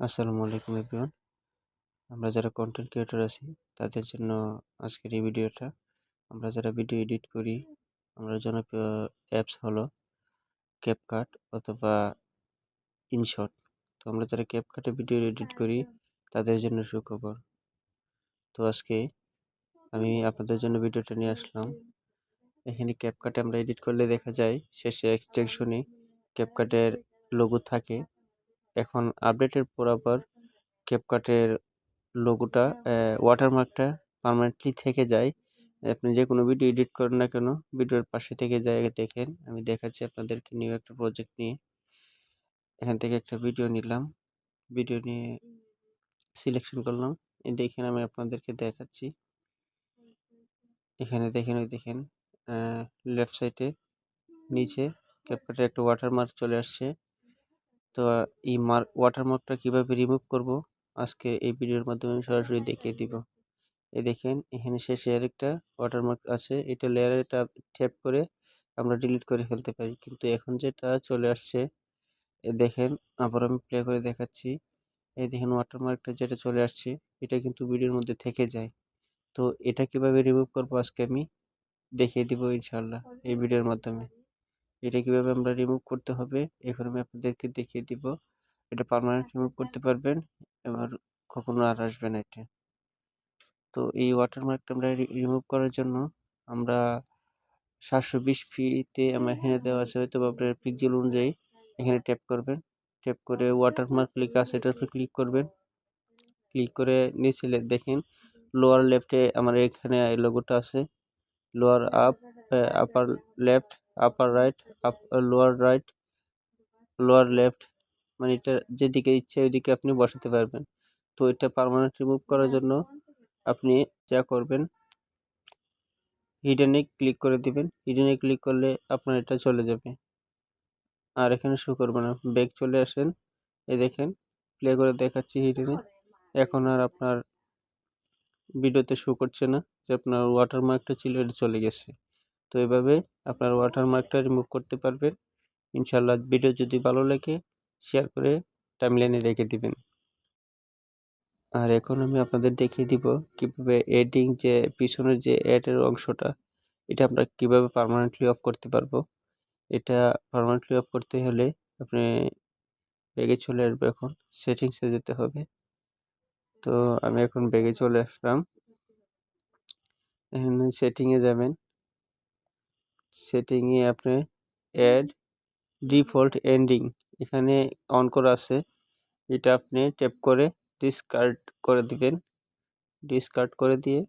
আসসালামু আলাইকুম এভরিওয়ান। আমরা যারা কন্টেন্ট ক্রিয়েটর আছি তাদের জন্য আজকের এই ভিডিওটা। আমরা যারা ভিডিও এডিট করি, আমরা জনপ্রিয় অ্যাপস হলো ক্যাপকাট অথবা ইনশট। তো আমরা যারা ক্যাপকাটে ভিডিও এডিট করি তাদের জন্য সুখবর। তো আজকে আমি আপনাদের জন্য ভিডিওটা নিয়ে আসলাম। এখানে ক্যাপকাটে আমরা এডিট করলে দেখা যায় শেষে এক্সটেনশনে ক্যাপকাটের লোগো থাকে। এখন আপডেটের পর আবার ক্যাপকাটের লোগোটা ওয়াটারমার্কটা পার্মানেন্টলি থেকে যায়। আপনি যে কোনো ভিডিও এডিট করেন না কেন ভিডিওর পাশে থেকে যায়। দেখেন আমি দেখাচ্ছি আপনাদেরকে নিউ একটা প্রজেক্ট নিয়ে। এখান থেকে একটা ভিডিও নিলাম, ভিডিও নিয়ে সিলেকশন করলাম। এই দেখেন আমি আপনাদেরকে দেখাচ্ছি। এখানে দেখেন, ওই দেখেন লেফট সাইডে নিচে ক্যাপকাটের একটা ওয়াটারমার্ক চলে আসছে। তো এই ওয়াটারমার্কটা কিভাবে রিমুভ করব আজকে এই ভিডিওর মাধ্যমে আমি সরাসরি দেখিয়ে দিব। এই দেখেন এখানে শেষে আরেকটা ওয়াটারমার্ক আছে, এটা লেয়ারটা ট্যাপ করে আমরা ডিলিট করে ফেলতে পারি, কিন্তু এখন যেটা চলে আসছে দেখেন আবার আমি প্লে করে দেখাচ্ছি। এই দেখেন ওয়াটারমার্কটা যেটা চলে আসছে এটা কিন্তু ভিডিওর মধ্যে থেকে যায়। তো এটা কিভাবে রিমুভ করবো আজকে আমি দেখিয়ে দিব ইনশাআল্লাহ এই ভিডিওর মাধ্যমে। এটা কিভাবে আমরা রিমুভ করতে হবে এখন আমি আপনাদেরকে দেখিয়ে দিব। এটা পার্মানেন্ট রিমুভ করতে পারবেন, এবার কখনো আর আসবে না এটা। তো এই ওয়াটারমার্কটা আমরা রিমুভ করার জন্য আমরা 720p আমার এখানে দেওয়া আছে, হয়তো আপনার পিক্সেল অনুযায়ী এখানে ট্যাপ করবেন। ট্যাপ করে ওয়াটারমার্ক লেখা আছে এটার উপর ক্লিক করবেন। ক্লিক করে নিচে দেখেন লোয়ার লেফটে আমার এখানে লোগোটা আছে। Lower up, upper left, upper right, lower right, lower left, মানে এটা যেদিকে ইচ্ছে ওইদিকে আপনি বসাতে পারবেন। তো এটা পার্মানেন্ট রিমুভ করার জন্য আপনি যা করবেন হিডেনে ক্লিক করে দিবেন। হিডেনে ক্লিক করলে আপনার এটা চলে যাবে, আর এখানে শো করবে না। ব্যাক চলে আসেন, এই দেখেন প্লে করে দেখাচ্ছি হিডেনে। এখন আর আপনার ভিডিওতে শো করছে না যে আপনার ওয়াটারমার্কটা ছিল, এটা চলে গেছে। তো এভাবে আপনার ওয়াটারমার্কটা রিমুভ করতে পারবেন ইনশাল্লাহ। ভিডিও যদি ভালো লাগে শেয়ার করে টাইমলাইনে রেখে দিবেন। আর এখন আমি আপনাদের দেখিয়ে দিব কিভাবে এডিং যে পিছনের যে অ্যাডের অংশটা এটা আমরা কিভাবে পার্মানেন্টলি অফ করতে পারবো। এটা পার্মানেন্টলি অফ করতে হলে আপনি ব্যাগে চলে আসবে, এখন সেটিংসে যেতে হবে। তো আমি এখন ব্যাগে চলে আসলাম, এখানে সেটিংয়ে যাবেন। সেটিংয়ে আপনি অ্যাড ডিফল্ট এন্ডিং এখানে অন করা আছে, এটা আপনি ট্যাপ করে ডিসকার্ড করে দিবেন। ডিসকার্ড করে দিয়ে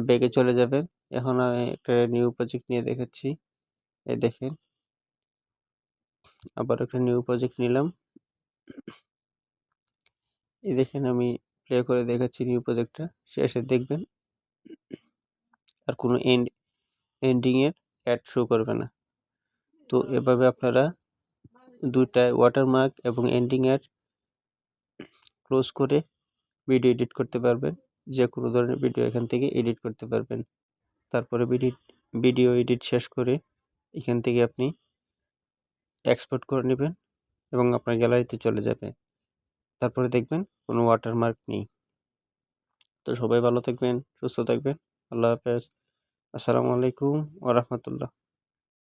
ব্যাগে চলে যাবেন। এখন আমি একটা নিউ প্রজেক্ট নিয়ে দেখাচ্ছি। এই দেখেন আবার একটা নিউ প্রজেক্ট নিলাম। এই দেখেন আমি প্লে করে দেখাচ্ছি নিউ প্রজেক্টটা, শেষে দেখবেন আর কোনো এন্ডিং এর অ্যাড শো করবে না। তো এভাবে আপনারা দুইটায় ওয়াটারমার্ক এবং এন্ডিং অ্যাড ক্লোজ করে ভিডিও এডিট করতে পারবেন। যে কোনো ধরনের ভিডিও এখান থেকে এডিট করতে পারবেন। তারপরে ভিডিও এডিট শেষ করে এখান থেকে আপনি এক্সপোর্ট করে নেবেন এবং আপনার গ্যালারিতে চলে যাবে। তারপরে দেখবেন কোনো ওয়াটারমার্ক নেই। তো সবাই ভালো থাকবেন, সুস্থ থাকবেন। আল্লাহ হাফেজ। আসসালামু আলাইকুম ওয়া রাহমাতুল্লাহ।